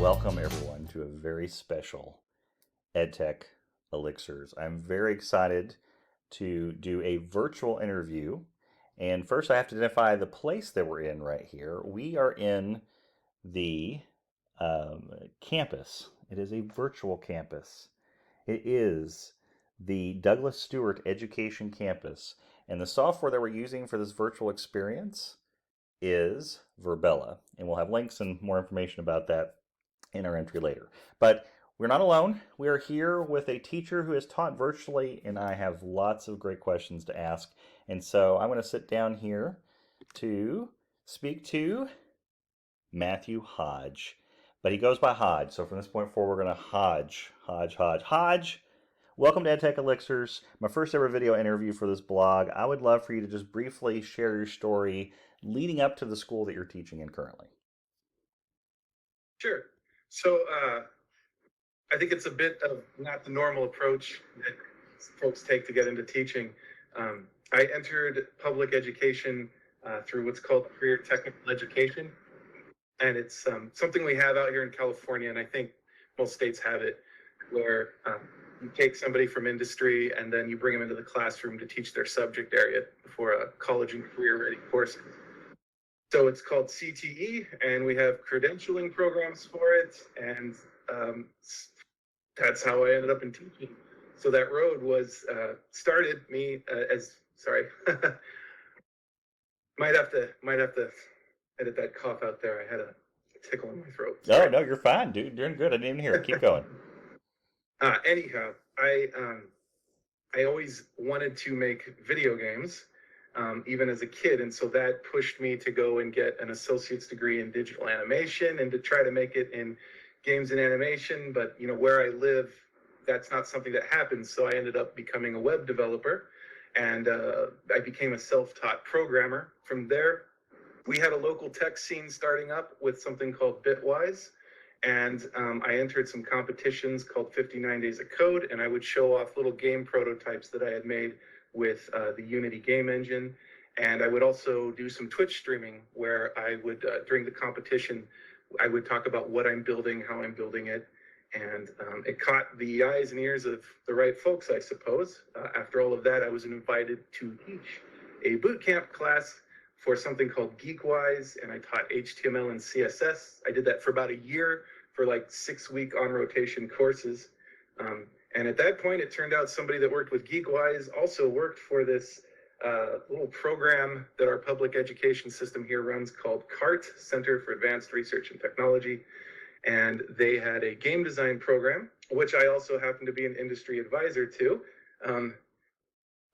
Welcome everyone to a very special Edtech Elixirs. I'm very excited to do a virtual interview. And first I have to identify the place that we're in right here. We are in the campus. It is a virtual campus. It is the Douglas Stewart Education Campus. And the software that we're using for this virtual experience is Verbella. And we'll have links and more information about that in our entry later. But we're not alone. We are here with a teacher who has taught virtually, and I have lots of great questions to ask. And so I'm going to sit down here to speak to Matthew Hodge. But he goes by Hodge, so from this point forward, we're going to Hodge. Welcome to Edtech Elixirs, my first ever video interview for this blog. I would love for you to just briefly share your story leading up to the school that you're teaching in currently. Sure. So I think it's a bit of not the normal approach that folks take to get into teaching. I entered public education through what's called career technical education. And it's something we have out here in California, and I think most states have it, where you take somebody from industry and then you bring them into the classroom to teach their subject area for a college and career-ready course. So it's called CTE, and we have credentialing programs for it, and that's how I ended up in teaching. So that road was started me as sorry, might have to edit that cough out there. I had a tickle in my throat. Sorry. Oh no, you're fine, dude. You're doing good. I didn't even hear it. Keep going. Anyhow, I always wanted to make video games. Even as a kid, and so that pushed me to go and get an associate's degree in digital animation and to try to make it in games and animation. But you know, where I live, that's not something that happens. So I ended up becoming a web developer, and I became a self-taught programmer. From there, we had a local tech scene starting up with something called Bitwise, and I entered some competitions called 59 Days of Code, and I would show off little game prototypes that I had made with the Unity game engine. And I would also do some Twitch streaming where I would, during the competition, I would talk about what I'm building, how I'm building it. And it caught the eyes and ears of the right folks, I suppose. After all of that, I was invited to teach a boot camp class for something called GeekWise, and I taught HTML and CSS. I did that for about a year for like 6-week on rotation courses. And at that point, it turned out somebody that worked with GeekWise also worked for this little program that our public education system here runs called CART, Center for Advanced Research and Technology. And they had a game design program, which I also happened to be an industry advisor to.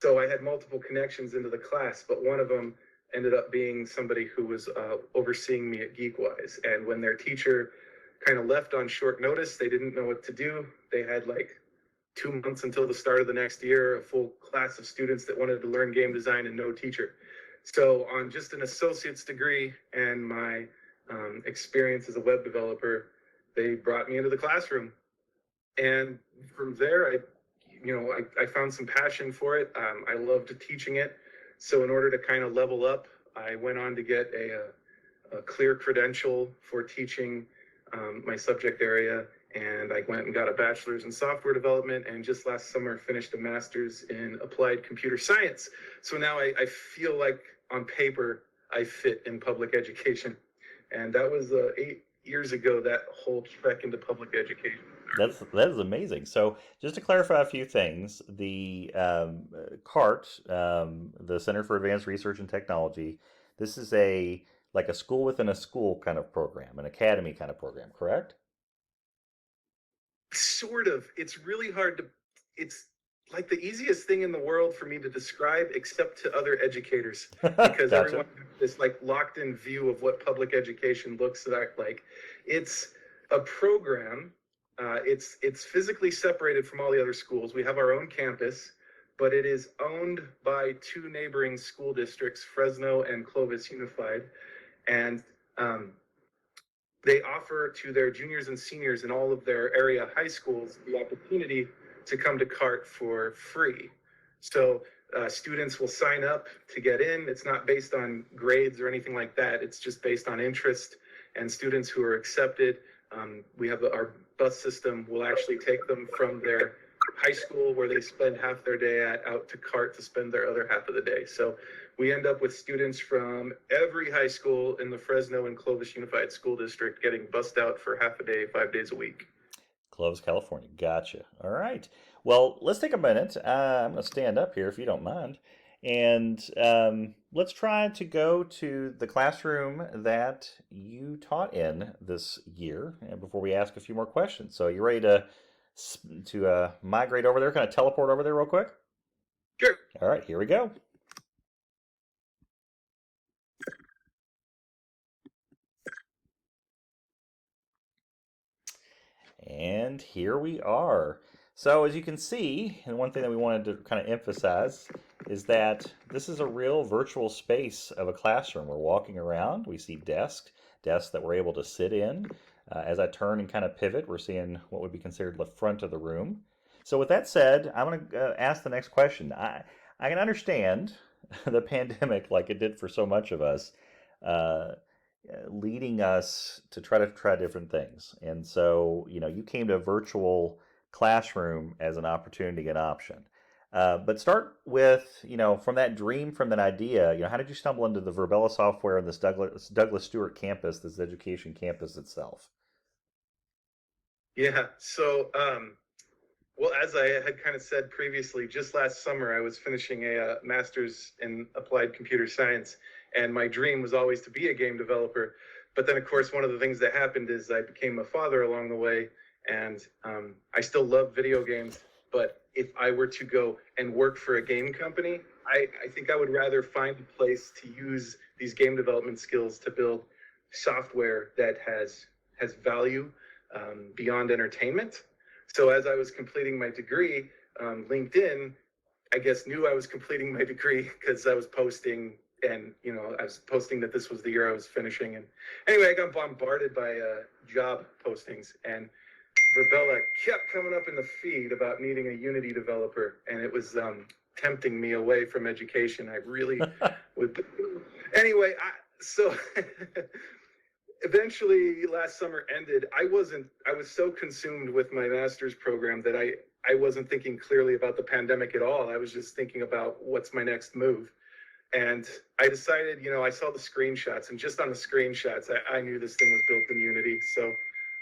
So I had multiple connections into the class, but one of them ended up being somebody who was overseeing me at GeekWise. And when their teacher kind of left on short notice, they didn't know what to do. They had like 2 months until the start of the next year, a full class of students that wanted to learn game design and no teacher. So on just an associate's degree and my experience as a web developer, they brought me into the classroom. And from there, I found some passion for it. I loved teaching it. So in order to kind of level up, I went on to get a clear credential for teaching my subject area. And I went and got a bachelor's in software development, and just last summer finished a master's in applied computer science. So now I feel like on paper I fit in public education. And that was 8 years ago, that whole trek into public education. That is amazing. So just to clarify a few things, the CART, the Center for Advanced Research and Technology, this is like a school within a school kind of program, an academy kind of program, correct? Sort of. It's really it's like the easiest thing in the world for me to describe, except to other educators, because Gotcha. everyone has this like locked in view of what public education looks like. It's a program. It's physically separated from all the other schools. We have our own campus, but it is owned by 2 neighboring school districts, Fresno and Clovis Unified. And they offer to their juniors and seniors in all of their area high schools the opportunity to come to CART for free. So students will sign up to get in. It's not based on grades or anything like that. It's just based on interest, and students who are accepted We have our bus system will actually take them from their high school where they spend half their day at out to CART to spend their other half of the day. So we end up with students from every high school in the Fresno and Clovis Unified School District getting bussed out for half a day, 5 days a week. Clovis, California. Gotcha. All right. Well, let's take a minute. I'm going to stand up here if you don't mind. And let's try to go to the classroom that you taught in this year and before we ask a few more questions. So you ready to migrate over there, kind of teleport over there real quick? Sure. All right, here we go. And here we are. So as you can see, and one thing that we wanted to kind of emphasize is that this is a real virtual space of a classroom. We're walking around, we see desks that we're able to sit in. As I turn and kind of pivot, we're seeing what would be considered the front of the room. So with that said, I'm going to ask the next question. I can understand the pandemic, like it did for so much of us, leading us to try different things. And so, you came to a virtual classroom as an opportunity and option. But start with, from that dream, from that idea, how did you stumble into the Verbella software and this Douglas Stewart campus, this education campus itself? Yeah. So, well, as I had kind of said previously, just last summer I was finishing a master's in applied computer science, and my dream was always to be a game developer. But then, of course, one of the things that happened is I became a father along the way, and I still love video games. But if I were to go and work for a game company, I think I would rather find a place to use these game development skills to build software that has value beyond entertainment. So as I was completing my degree, LinkedIn, I guess, knew I was completing my degree because I was posting, and I was posting that this was the year I was finishing. And anyway, I got bombarded by job postings, and Verbella kept coming up in the feed about needing a Unity developer, and it was tempting me away from education. I really would. Anyway, so eventually last summer ended. I was so consumed with my master's program that I wasn't thinking clearly about the pandemic at all. I was just thinking about what's my next move. And I decided, I saw the screenshots, and just on the screenshots, I knew this thing was built in Unity. So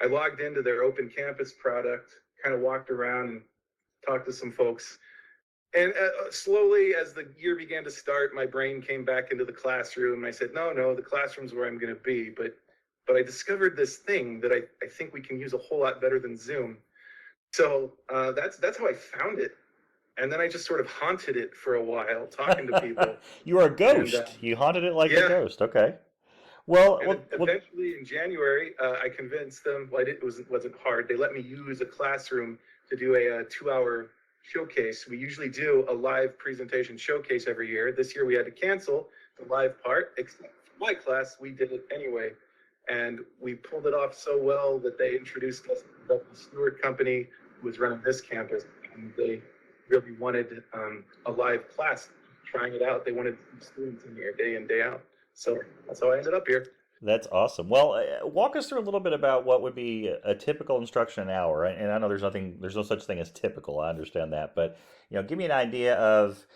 I logged into their open campus product, kind of walked around and talked to some folks. And slowly, as the year began to start, my brain came back into the classroom. I said, no, the classroom's where I'm going to be. But I discovered this thing that I think we can use a whole lot better than Zoom. So that's how I found it. And then I just sort of haunted it for a while, talking to people. You were a ghost. And, you haunted it like a ghost. Okay. Well, eventually in January, I convinced them. Well, it wasn't hard. They let me use a classroom to do a 2-hour showcase. We usually do a live presentation showcase every year. This year we had to cancel the live part, except for my class, we did it anyway. And we pulled it off so well that they introduced us to the Stewart company who was running this campus, and they really wanted a live class trying it out. They wanted students in here day in, day out. So that's how I ended up here. That's awesome. Well, walk us through a little bit about what would be a typical instruction an hour. And I know there's no such thing as typical. I understand that, but give me an idea of,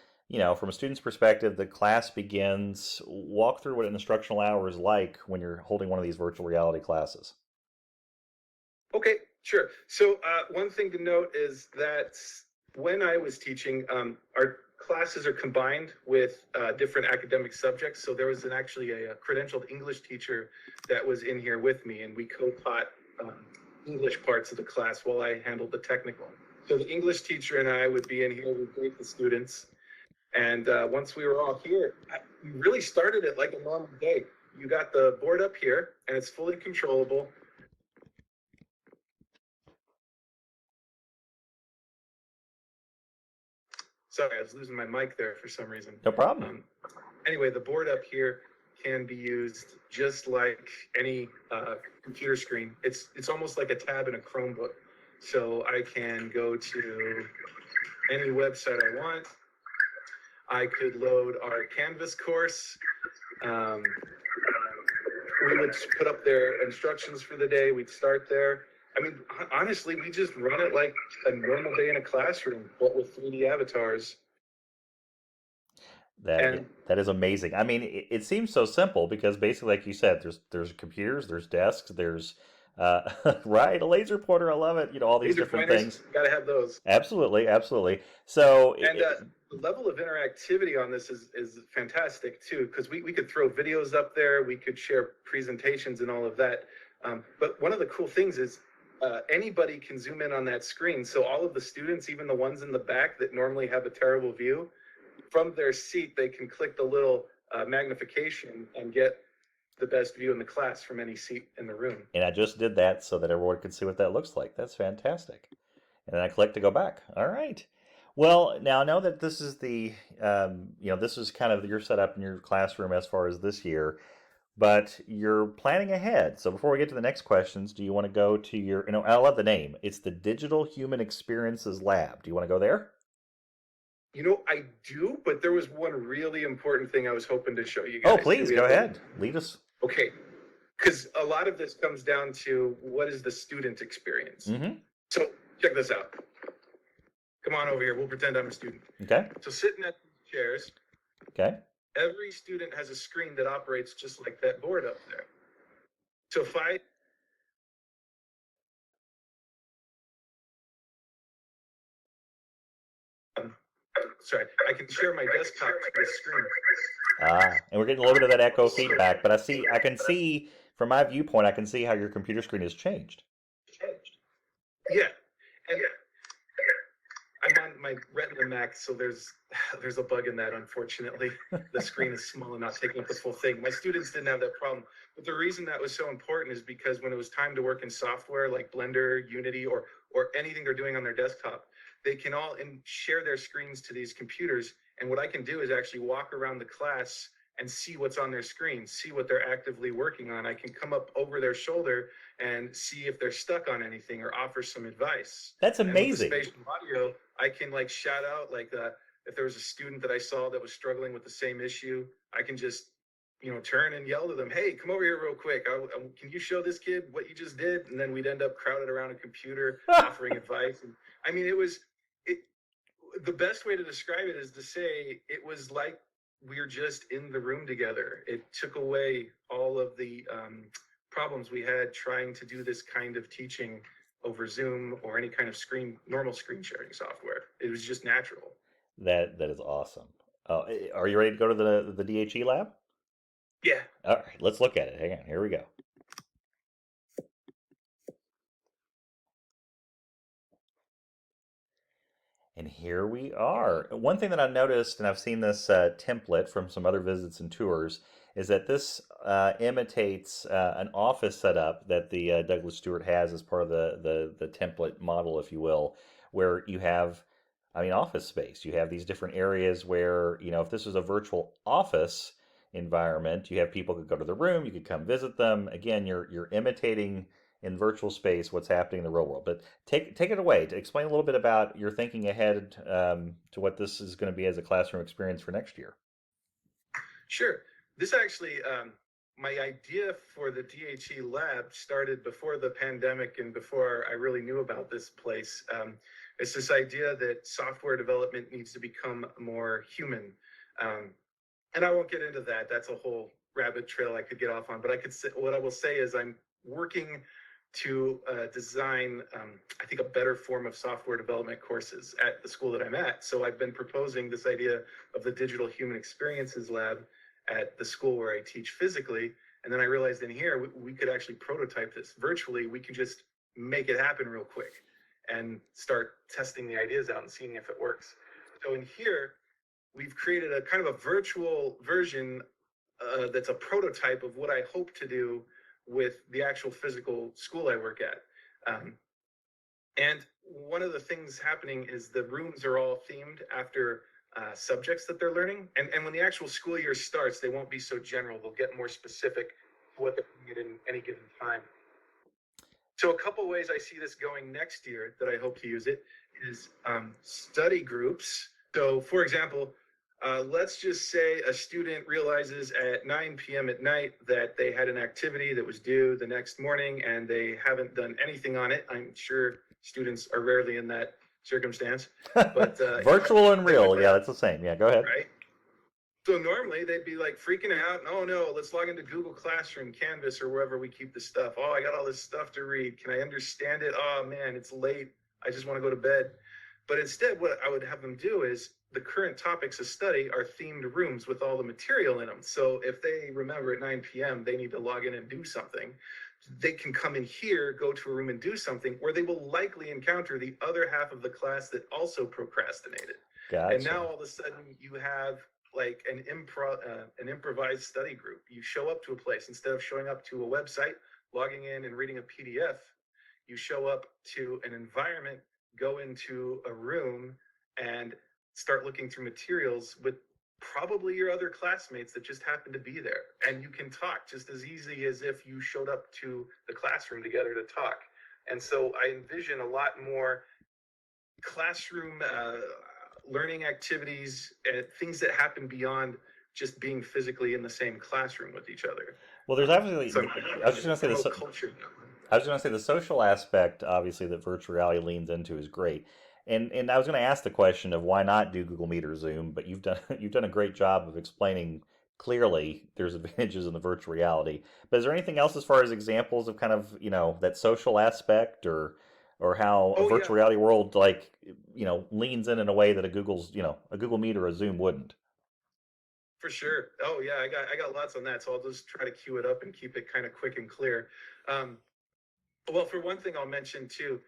from a student's perspective, the class begins. Walk through what an instructional hour is like when you're holding one of these virtual reality classes. Okay, sure. So one thing to note is that when I was teaching, our classes are combined with different academic subjects. So there was actually a credentialed English teacher that was in here with me, and we co-taught English parts of the class while I handled the technical. So the English teacher and I would be in here, we'd greet the students. And once we were all here, we really started it like a normal day. You got the board up here, and it's fully controllable. Sorry, I was losing my mic there for some reason. No problem. Anyway, the board up here can be used just like any computer screen. It's almost like a tab in a Chromebook. So I can go to any website I want. I could load our Canvas course. we would put up their instructions for the day. We'd start there. I mean, honestly, we just run it like a normal day in a classroom, but with 3D avatars. And That is amazing. I mean, it seems so simple because basically, like you said, there's computers, there's desks, there's right, a laser pointer. I love it. You know, all these laser different pointers, things. got to have those. Absolutely, absolutely. So, And the level of interactivity on this is fantastic too, because we could throw videos up there, we could share presentations and all of that. But one of the cool things is anybody can zoom in on that screen. So all of the students, even the ones in the back that normally have a terrible view, from their seat, they can click the little magnification and get the best view in the class from any seat in the room. and I just did that so that everyone can see what that looks like. That's fantastic. And then I click to go back. All right. Well, now I know that this is this is kind of your setup in your classroom as far as this year, but you're planning ahead. So before we get to the next questions, do you want to go to I love the name. It's the Digital Human Experiences Lab. Do you want to go there? You know, I do, but there was one really important thing I was hoping to show you Oh, guys. please go ahead. Lead us. Okay, because a lot of this comes down to what is the student experience. Mm-hmm. So check this out. Come on over here. We'll pretend I'm a student. Okay. So sitting at these chairs, Okay. every student has a screen that operates just like that board up there. So if I sorry, I can share my desktop to the screen. And we're getting a little bit of that echo feedback, but I can see from my viewpoint, I can see how your computer screen has changed. Yeah, and I'm on my Retina Mac, so there's a bug in that. Unfortunately, the screen is small and not taking up the full thing. My students didn't have that problem, but the reason that was so important is because when it was time to work in software like Blender, Unity, or anything they're doing on their desktop, they can all share their screens to these computers. And what I can do is actually walk around the class and see what's on their screen, see what they're actively working on. I can come up over their shoulder and see if they're stuck on anything or offer some advice. That's amazing. And with the spatial audio, I can like shout out like if there was a student that I saw that was struggling with the same issue, I can just turn and yell to them, "Hey, come over here real quick. Can you show this kid what you just did?" And then we'd end up crowded around a computer offering advice. And I mean, the best way to describe it is to say it was like we were just in the room together. It took away all of the problems we had trying to do this kind of teaching over Zoom or any kind of normal screen sharing software. It was just natural. That is awesome. Are you ready to go to the DHE lab? Yeah. All right, let's look at it. Hang on, here we go. And here we are. One thing that I noticed, and I've seen this template from some other visits and tours, is that this imitates an office setup that the Douglas Stewart has as part of the template model, if you will, where you have, office space. You have these different areas where, if this was a virtual office environment, you have people who could go to the room, you could come visit them. Again, you're imitating in virtual space what's happening in the real world. But take it away to explain a little bit about your thinking ahead to what this is going to be as a classroom experience for next year. Sure. This actually, my idea for the DHE lab started before the pandemic and before I really knew about this place. It's this idea that software development needs to become more human. And I won't get into that. That's a whole rabbit trail I could get off on. But what I will say is I'm working to design, I think, a better form of software development courses at the school that I'm at. So I've been proposing this idea of the Digital Human Experiences Lab at the school where I teach physically. And then I realized in here, we could actually prototype this virtually. We can just make it happen real quick and start testing the ideas out and seeing if it works. So in here, we've created a kind of a virtual version that's a prototype of what I hope to do with the actual physical school I work at. And one of the things happening is the rooms are all themed after subjects that they're learning. And when the actual school year starts, they won't be so general. They'll get more specific to what they're doing at any given time. So a couple ways I see this going next year that I hope to use it is study groups. So for example, Let's just say a student realizes at 9 p.m. at night that they had an activity that was due the next morning and they haven't done anything on it. I'm sure students are rarely in that circumstance, but virtual and they would, real, yeah, that's the same. Yeah, go ahead. right? So normally they'd be like freaking out. Oh no, let's log into Google Classroom, Canvas, or wherever we keep the stuff. Oh, I got all this stuff to read. Can I understand it? Oh man, it's late. I just want to go to bed. But instead, what I would have them do is the current topics of study are themed rooms with all the material in them. So if they remember at 9 p.m. they need to log in and do something, they can come in here, go to a room and do something where they will likely encounter the other half of the class that also procrastinated. Gotcha. And now all of a sudden you have like an improvised study group. You show up to a place instead of showing up to a website, logging in and reading a PDF. You show up to an environment, go into a room, and start looking through materials with probably your other classmates that just happen to be there. And you can talk just as easy as if you showed up to the classroom together to talk. And so I envision a lot more classroom learning activities and things that happen beyond just being physically in the same classroom with each other. Well, there's obviously, So I was just going to say promote culture. I was going to say the social aspect, obviously, that virtual reality leans into is great. And I was going to ask the question of why not do Google Meet or Zoom, but you've done a great job of explaining clearly there's advantages in the virtual reality. But is there anything else as far as examples of kind of, that social aspect or how a Oh yeah, virtual reality world like, leans in a way that a Google Meet or a Zoom wouldn't? for sure. Oh yeah, I got lots on that. So I'll just try to cue it up and keep it kind of quick and clear. Um, Well, for one thing, I'll mention too,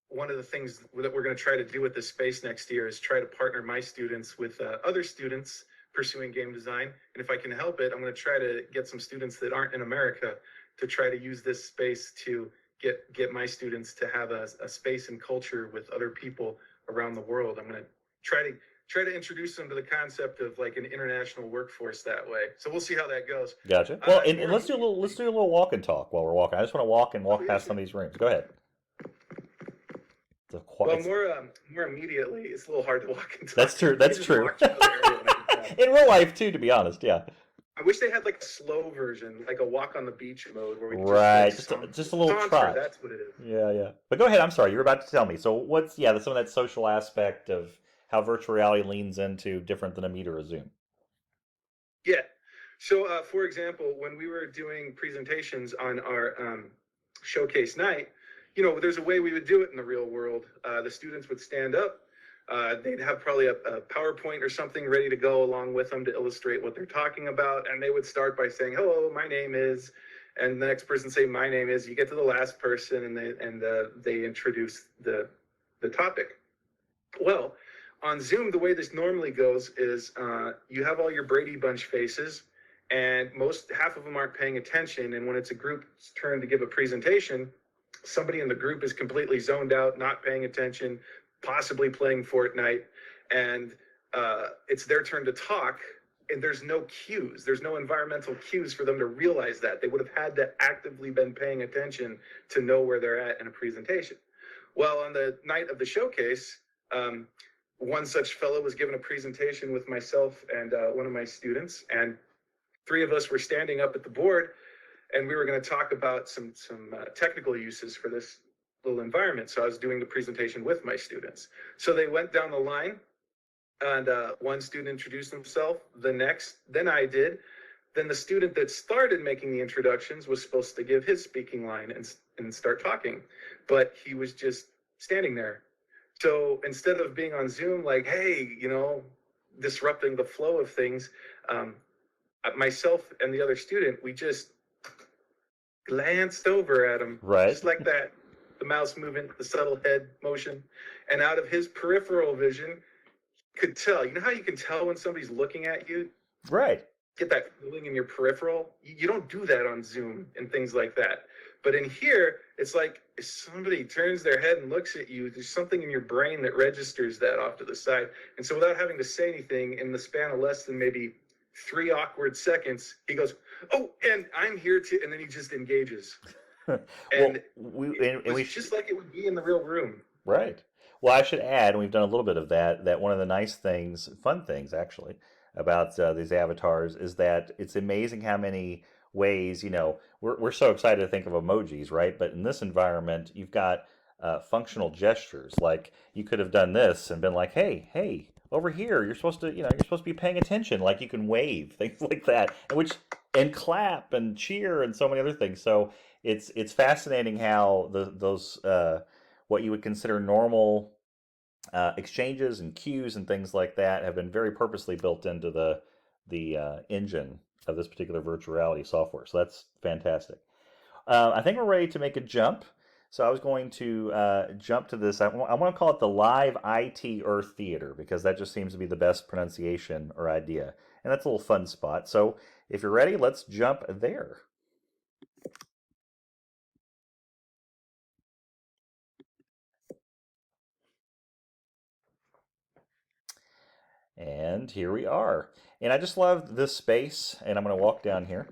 one of the things that we're going to try to do with this space next year is try to partner my students with other students pursuing game design. And if I can help it, I'm going to try to get some students that aren't in America to try to use this space to get my students to have a space and culture with other people around the world. I'm going to try to introduce them to the concept of like an international workforce that way. So we'll see how that goes. Gotcha. Well, and let's do a little walk and talk while we're walking. I just want to walk Oh yeah, past sure. some of these rooms. Go ahead. Well, more immediately, it's a little hard to walk and talk. That's true. You That's just true. walk to another area and I can tell. In real life too, to be honest. Yeah. I wish they had like a slow version, like a walk on the beach mode where we just Right. like Just a little saunter. trot. That's what it is. Yeah, yeah. But go ahead. I'm sorry. You were about to tell me. So what's some of that social aspect of how virtual reality leans into different than a Meet or a Zoom? Yeah. So, for example, when we were doing presentations on our showcase night, there's a way we would do it in the real world. The students would stand up. They'd have probably a PowerPoint or something ready to go along with them to illustrate what they're talking about. And they would start by saying, "Hello, my name is," and the next person say, "My name is." You get to the last person, and they introduce the topic. Well, on Zoom, the way this normally goes is you have all your Brady Bunch faces, and half of them aren't paying attention. And when it's a group's turn to give a presentation, somebody in the group is completely zoned out, not paying attention, possibly playing Fortnite, and it's their turn to talk. And there's no cues. There's no environmental cues for them to realize that. They would have had to actively been paying attention to know where they're at in a presentation. Well, on the night of the showcase, one such fellow was given a presentation with myself and one of my students, and three of us were standing up at the board, and we were going to talk about some technical uses for this little environment. So I was doing the presentation with my students. So they went down the line, and one student introduced himself, then I did. Then the student that started making the introductions was supposed to give his speaking line and start talking, but he was just standing there. So instead of being on Zoom, like, hey, disrupting the flow of things, myself and the other student, we just glanced over at him, Right. just like that, the mouse movement, the subtle head motion, and out of his peripheral vision, could tell. You know how you can tell when somebody's looking at you? Right. Get that feeling in your peripheral. You don't do that on Zoom and things like that. But in here, it's like if somebody turns their head and looks at you, there's something in your brain that registers that off to the side. And so without having to say anything, in the span of less than maybe 3 awkward seconds, he goes, "Oh, and I'm here too," and then he just engages. And it's just like it would be in the real room. Right. Well, I should add, and we've done a little bit of that, that one of the nice things, fun things actually, about these avatars is that it's amazing how many ways, we're so excited to think of emojis, right? But in this environment, you've got functional gestures. Like you could have done this and been like, hey, hey, over here, you're supposed to, you're supposed to be paying attention. Like you can wave, things like that, and clap and cheer and so many other things. So it's fascinating how those what you would consider normal exchanges and queues and things like that have been very purposely built into the engine of this particular virtual reality software. So that's fantastic. I think we're ready to make a jump. So I was going to jump to this. I want to call it the Live IT Earth Theater because that just seems to be the best pronunciation or idea. And that's a little fun spot. So if you're ready, let's jump there. And here we are. And I just love this space. And I'm going to walk down here.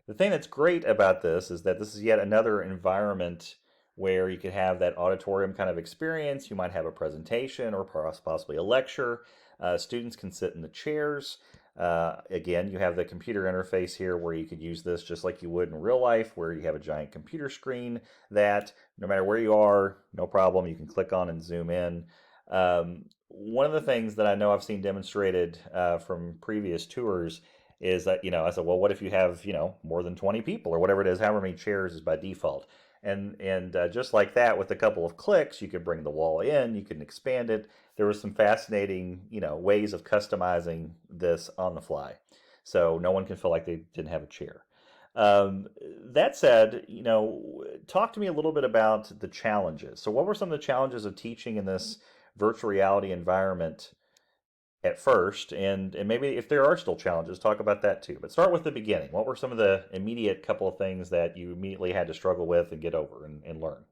The thing that's great about this is that this is yet another environment where you could have that auditorium kind of experience. You might have a presentation or possibly a lecture. Students can sit in the chairs. Again, you have the computer interface here where you could use this just like you would in real life, where you have a giant computer screen that no matter where you are, no problem, you can click on and zoom in. One of the things that I know I've seen demonstrated from previous tours is that, I said, well, what if you have, more than 20 people or whatever it is, however many chairs is by default. And just like that, with a couple of clicks, you could bring the wall in, you can expand it. There was some fascinating, ways of customizing this on the fly. So no one can feel like they didn't have a chair. That said, talk to me a little bit about the challenges. So what were some of the challenges of teaching in this virtual reality environment at first, and maybe if there are still challenges, talk about that too. But start with the beginning. What were some of the immediate couple of things that you immediately had to struggle with and get over and learn?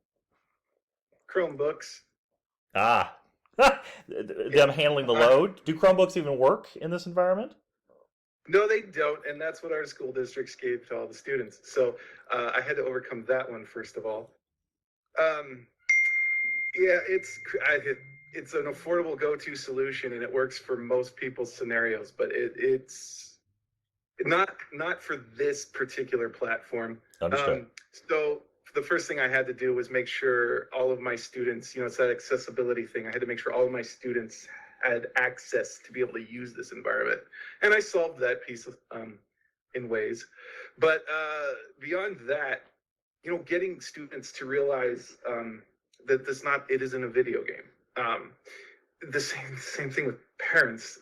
Chromebooks. Ah, Yeah. them handling the load. Do Chromebooks even work in this environment? No, they don't, and that's what our school districts gave to all the students. So I had to overcome that one first of all. Um, yeah, it's an affordable go-to solution, and it works for most people's scenarios. But it's not for this particular platform. Understood. So the first thing I had to do was make sure all of my students, it's that accessibility thing. I had to make sure all of my students had access to be able to use this environment, and I solved that piece of, in ways. But beyond that, getting students to realize that it isn't a video game. The same thing with parents.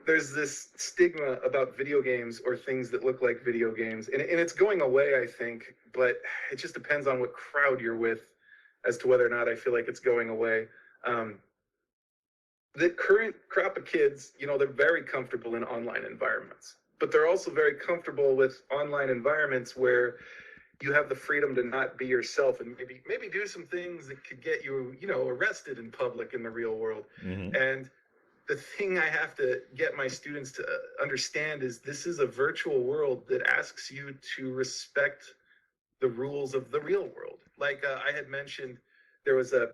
There's this stigma about video games or things that look like video games, and it's going away, I think, but it just depends on what crowd you're with as to whether or not I feel like it's going away. The current crop of kids, they're very comfortable in online environments, but they're also very comfortable with online environments where you have the freedom to not be yourself and maybe do some things that could get you, arrested in public in the real world. Mm-hmm. And the thing I have to get my students to understand is this is a virtual world that asks you to respect the rules of the real world. Like I had mentioned, there was a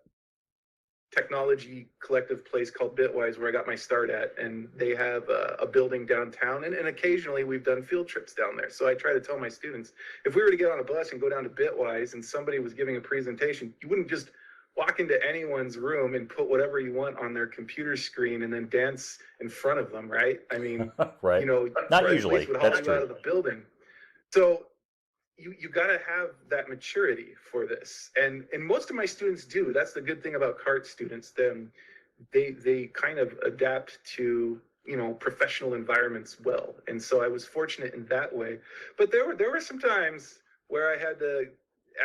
technology collective place called Bitwise where I got my start at, and they have a building downtown, and occasionally we've done field trips down there. So I try to tell my students, if we were to get on a bus and go down to Bitwise and somebody was giving a presentation, you wouldn't just walk into anyone's room and put whatever you want on their computer screen and then dance in front of them, right? I mean, right. Not usually. That's true. Out of the building. So you got to have that maturity for this, and most of my students do. That's the good thing about CART students. Then they kind of adapt to professional environments well, and so I was fortunate in that way. But there were some times where I had to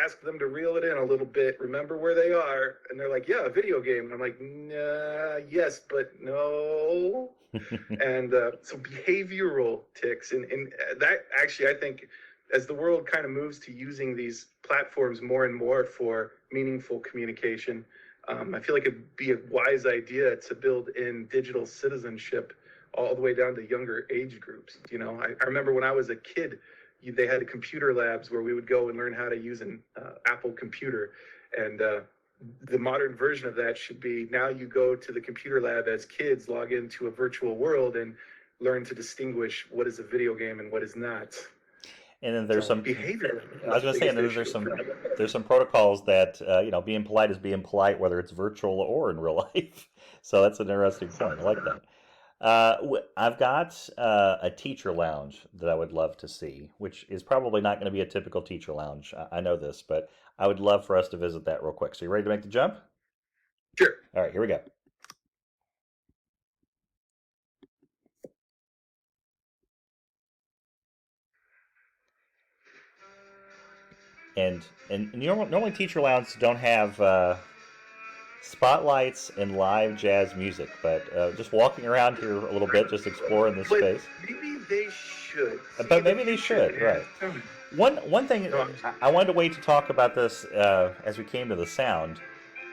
ask them to reel it in a little bit, remember where they are, and they're like, yeah, a video game. And I'm like, nah, yes, but no. And so behavioral tics, and that actually, I think, as the world kind of moves to using these platforms more and more for meaningful communication, I feel like it'd be a wise idea to build in digital citizenship all the way down to younger age groups. I remember when I was a kid, they had computer labs where we would go and learn how to use an Apple computer. And the modern version of that should be, now you go to the computer lab as kids, log into a virtual world, and learn to distinguish what is a video game and what is not. And then there's some behavior. I was going to say, and then there's some protocols that being polite is being polite, whether it's virtual or in real life. So that's an interesting point. I like that. I've got a teacher lounge that I would love to see, which is probably not going to be a typical teacher lounge. I know this, but I would love for us to visit that real quick. So you ready to make the jump? Sure. All right, here we go. And normally teacher lounges don't have spotlights and live jazz music, but just walking around here a little bit, just exploring this space. Maybe they should. But maybe they should, right? One thing I wanted to wait to talk about this as we came to the sound.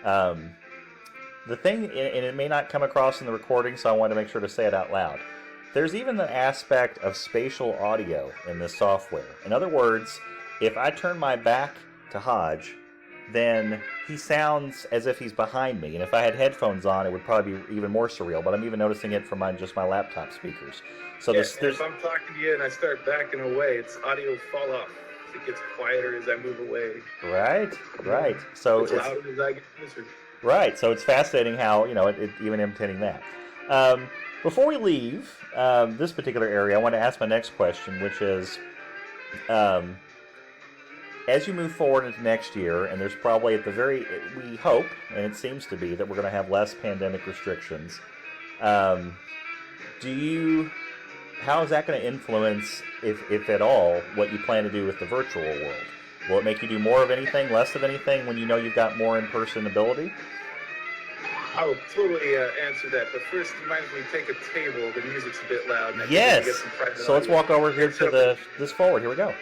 The thing, and it may not come across in the recording, so I wanted to make sure to say it out loud. There's even the aspect of spatial audio in this software. In other words, if I turn my back to Hodge, then he sounds as if he's behind me. And if I had headphones on, it would probably be even more surreal. But I'm even noticing it from just my laptop speakers. So if I'm talking to you and I start backing away, it's audio fall off. It gets quieter as I move away. Right. So it's louder as I get closer. Right. So it's fascinating how it even imitating that. Before we leave this particular area, I want to ask my next question, which is. As you move forward into next year, and there's probably we hope, and it seems to be, that we're going to have less pandemic restrictions. How is that going to influence, if at all, what you plan to do with the virtual world? Will it make you do more of anything, less of anything, when you know you've got more in-person ability? I will totally answer that, but first, do you mind if we take a table? The music's a bit loud. Yes. So let's walk over here to this forward. Here we go.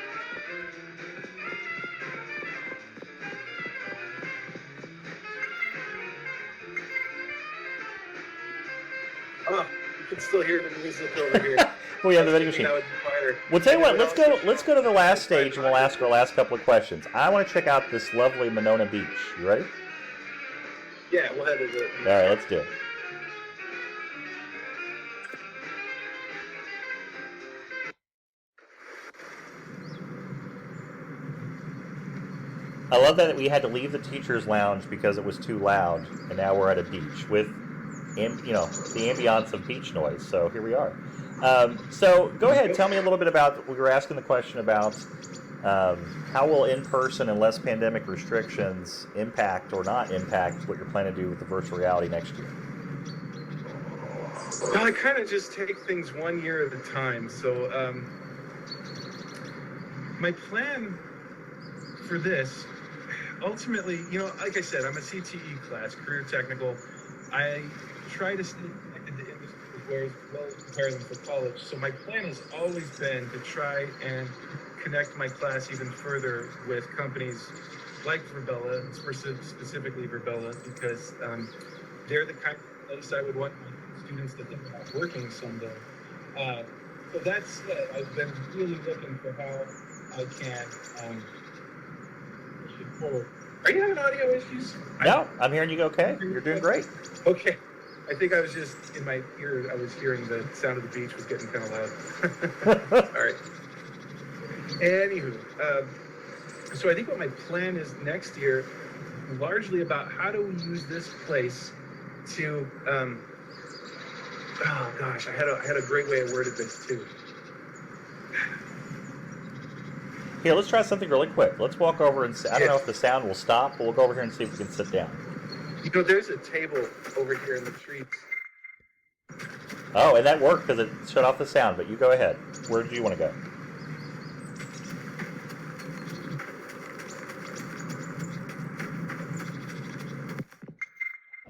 Oh, you can still hear the music over here. We have the vending machine. Well, tell you what, let's go to the last stage and we'll ask our last couple of questions. I want to check out this lovely Monona Beach. You ready? Yeah, we'll head to the beach. All right, let's do it. I love that we had to leave the teacher's lounge because it was too loud, and now we're at a beach with the ambiance of beach noise. So here we are. So go ahead, tell me a little bit about. We were asking the question about how will in-person and less pandemic restrictions impact or not impact what you're planning to do with the virtual reality next year. Well, I kind of just take things 1 year at a time. So my plan for this, ultimately, like I said, I'm a CTE class, career technical. I try to stay connected to industry as well as prepare them for college. So my plan has always been to try and connect my class even further with companies like Virbela, specifically Virbela, because they're the kind of place I would want my students to think about working someday. So that said, I've been really looking for how I can push it forward. Are you having audio issues? No, I'm hearing you okay. You're doing great. Okay. I think I was just in my ear, I was hearing the sound of the beach was getting kind of loud. All right. Anywho, so I think what my plan is next year, largely about how do we use this place to, oh gosh, I had a great way I worded this too. Here, let's try something really quick. Let's walk over and see. I don't know if the sound will stop, but we'll go over here and see if we can sit down. There's a table over here in the trees. Oh, and that worked because it shut off the sound, but you go ahead. Where do you want to go?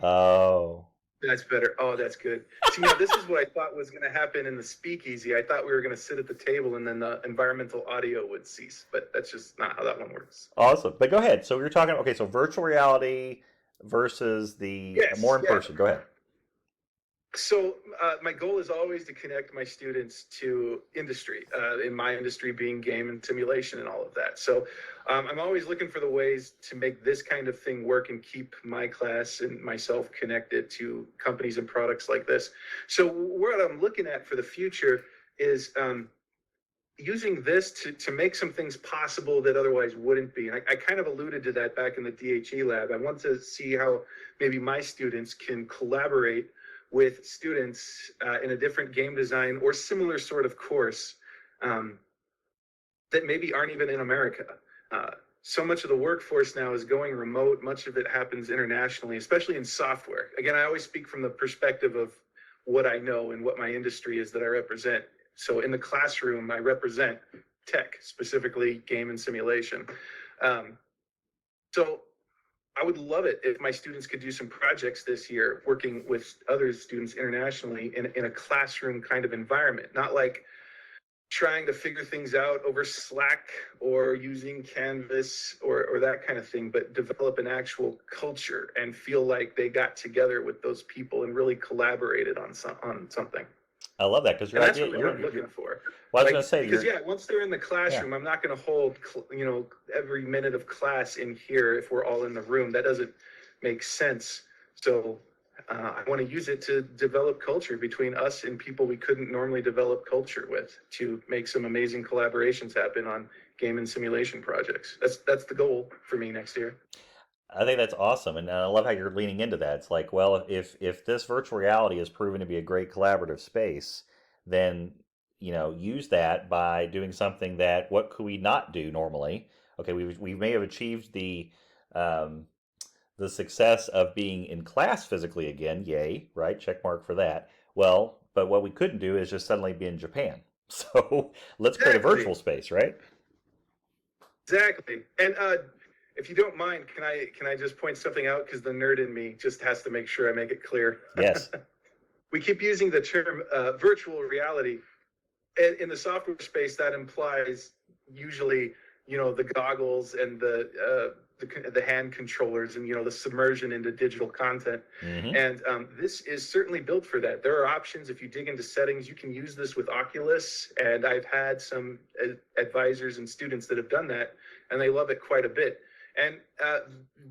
Oh. That's better. Oh, that's good. See, this is what I thought was going to happen in the speakeasy. I thought we were going to sit at the table and then the environmental audio would cease, but that's just not how that one works. Awesome. But go ahead. So you're talking, okay, so virtual reality versus the more in person. Go ahead. So my goal is always to connect my students to industry, in my industry being game and simulation and all of that. So I'm always looking for the ways to make this kind of thing work and keep my class and myself connected to companies and products like this. So what I'm looking at for the future is using this to make some things possible that otherwise wouldn't be. And I kind of alluded to that back in the DHE lab. I want to see how maybe my students can collaborate with students in a different game design or similar sort of course um, that maybe aren't even in America. Uh, so much of the workforce now is going remote. Much of it happens internationally, especially in software. Again, I always speak from the perspective of what I know and what my industry is that I represent. So in the classroom, I represent tech, specifically game and simulation. Um, so I would love it if my students could do some projects this year working with other students internationally in a classroom kind of environment, not like trying to figure things out over Slack or using Canvas or that kind of thing, but develop an actual culture and feel like they got together with those people and really collaborated on something. I love that because your And that's idea, really what I'm looking for. well, I was Like, going to say, because yeah, once they're in the yeah. classroom, I'm not going to hold, every minute of class in here if we're all in the room. That doesn't make sense. So I want to use it to develop culture between us and people we couldn't normally develop culture with to make some amazing collaborations happen on game and simulation projects. That's the goal for me next year. I think that's awesome, and I love how you're leaning into that. It's like, well, if this virtual reality is proven to be a great collaborative space, then use that by doing something that what could we not do normally? Okay, we may have achieved um, the success of being in class physically again, yay, right? Check mark for that. Well, but what we couldn't do is just suddenly be in Japan. So let's create a Exactly. virtual space, right? Exactly. And if you don't mind, can I just point something out because the nerd in me just has to make sure I make it clear. Yes. We keep using the term virtual reality. And in the software space, that implies usually, the goggles and the hand controllers and the submersion into digital content. Mm-hmm. And this is certainly built for that. There are options. If you dig into settings, you can use this with Oculus, and I've had some advisors and students that have done that, and they love it quite a bit. And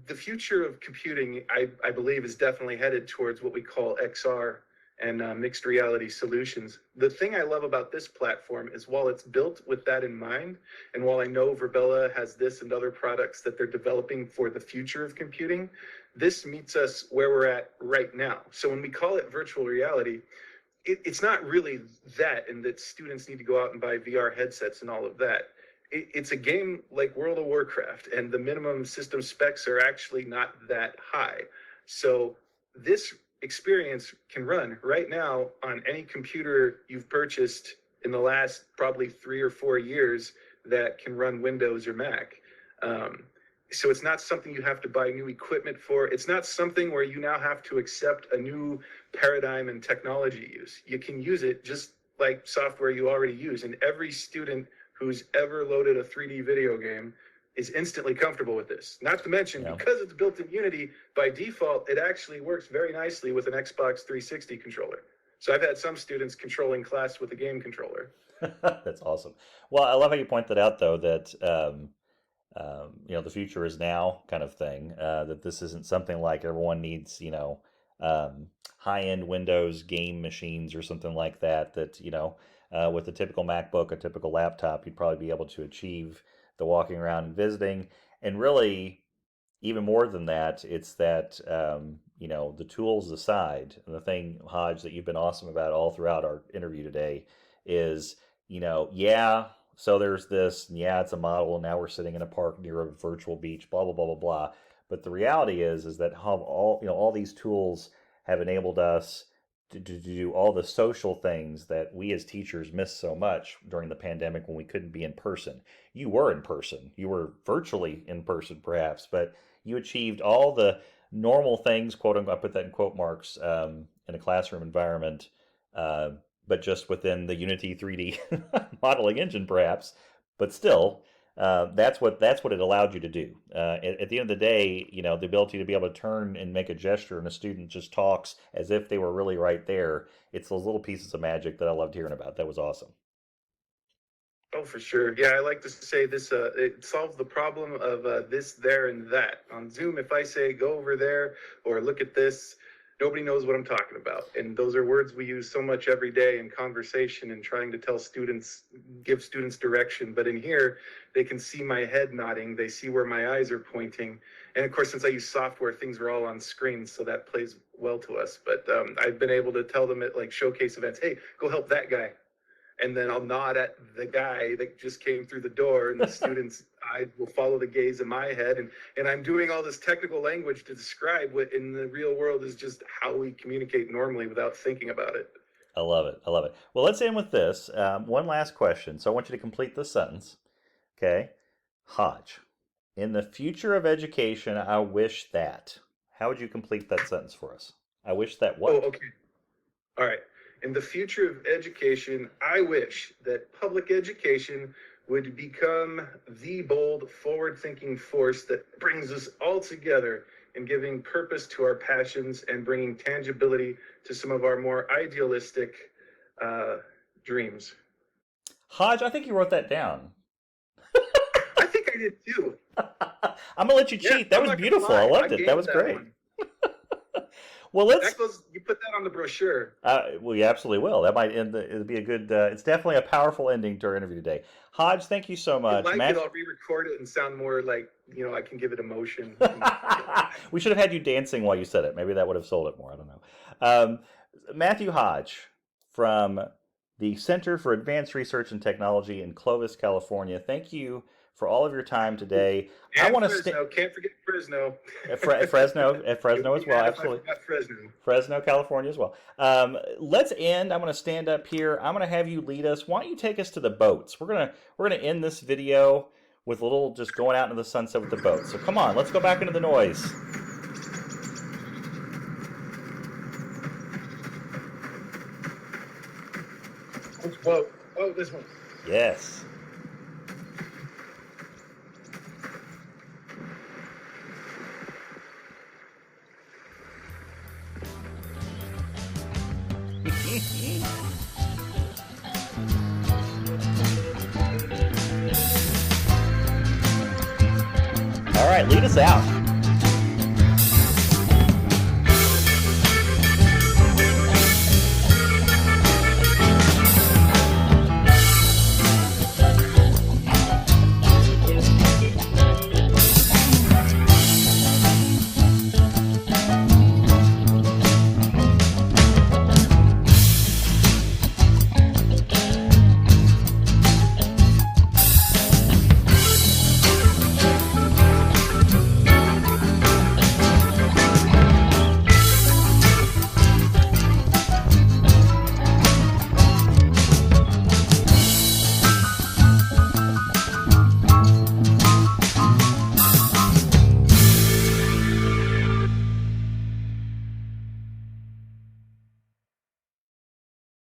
the future of computing, I believe, is definitely headed towards what we call XR and mixed reality solutions. The thing I love about this platform is while it's built with that in mind, and while I know Verbella has this and other products that they're developing for the future of computing, this meets us where we're at right now. So when we call it virtual reality, it's not really that, and that students need to go out and buy VR headsets and all of that. It's a game like World of Warcraft, and the minimum system specs are actually not that high. So this experience can run right now on any computer you've purchased in the last probably 3 or 4 years that can run Windows or Mac. So it's not something you have to buy new equipment for. It's not something where you now have to accept a new paradigm in technology use. You can use it just like software you already use. And every student who's ever loaded a 3D video game is instantly comfortable with this. Not to mention, Yeah. because it's built in Unity, by default, it actually works very nicely with an Xbox 360 controller. So I've had some students controlling class with a game controller. That's awesome. Well, I love how you point that out, though, that the future is now kind of thing. That this isn't something like everyone needs, high-end Windows game machines or something like that. That with a typical MacBook, a typical laptop, you'd probably be able to achieve the walking around and visiting. And really, even more than that, it's that the tools aside, and the thing, Hodge, that you've been awesome about all throughout our interview today is, yeah, so there's this, and yeah, it's a model, and now we're sitting in a park near a virtual beach, blah blah blah blah blah. But the reality is that how all these tools have enabled us to do all the social things that we as teachers missed so much during the pandemic when we couldn't be in person. You were in person, you were virtually in person, perhaps, but you achieved all the normal things, quote unquote, I put that in quote marks, in a classroom environment, but just within the Unity 3D modeling engine, perhaps. But still, That's what it allowed you to do. At the end of the day, the ability to be able to turn and make a gesture, and a student just talks as if they were really right there. It's those little pieces of magic that I loved hearing about. That was awesome. Oh, for sure. Yeah, I like to say this. It solves the problem of this, there, and that. On Zoom, if I say go over there or look at this, nobody knows what I'm talking about. And those are words we use so much every day in conversation and trying to tell students, give students direction. But in here, they can see my head nodding. They see where my eyes are pointing. And of course, since I use software, things are all on screen, so that plays well to us. But I've been able to tell them at like showcase events, hey, go help that guy. And then I'll nod at the guy that just came through the door, and the students' eyes will follow the gaze in my head. And I'm doing all this technical language to describe what in the real world is just how we communicate normally without thinking about it. I love it. I love it. Well, let's end with this. One last question. So I want you to complete this sentence. Okay. Hodge, in the future of education, I wish that. How would you complete that sentence for us? I wish that what? Oh, okay. All right. In the future of education, I wish that public education would become the bold, forward-thinking force that brings us all together in giving purpose to our passions and bringing tangibility to some of our more idealistic dreams. Hodge, I think you wrote that down. I think I did too. I'm gonna let you cheat. That was beautiful. I loved it. That was great. Well, you put that on the brochure. We absolutely will. That might end. It'll be a good. It's definitely a powerful ending to our interview today. Hodge, thank you so much. I'll re-record it and sound more like I can give it emotion. We should have had you dancing while you said it. Maybe that would have sold it more. I don't know. Matthew Hodge from the Center for Advanced Research and Technology in Clovis, California. Thank you for all of your time today. And I want to can't forget Fresno. Fresno as well. Absolutely. Fresno, California as well. Let's end. I'm going to stand up here. I'm going to have you lead us. Why don't you take us to the boats? We're gonna end this video with a little just going out into the sunset with the boats. So come on, let's go back into the noise. Which boat? Oh, this one. Yes. All right, lead us out.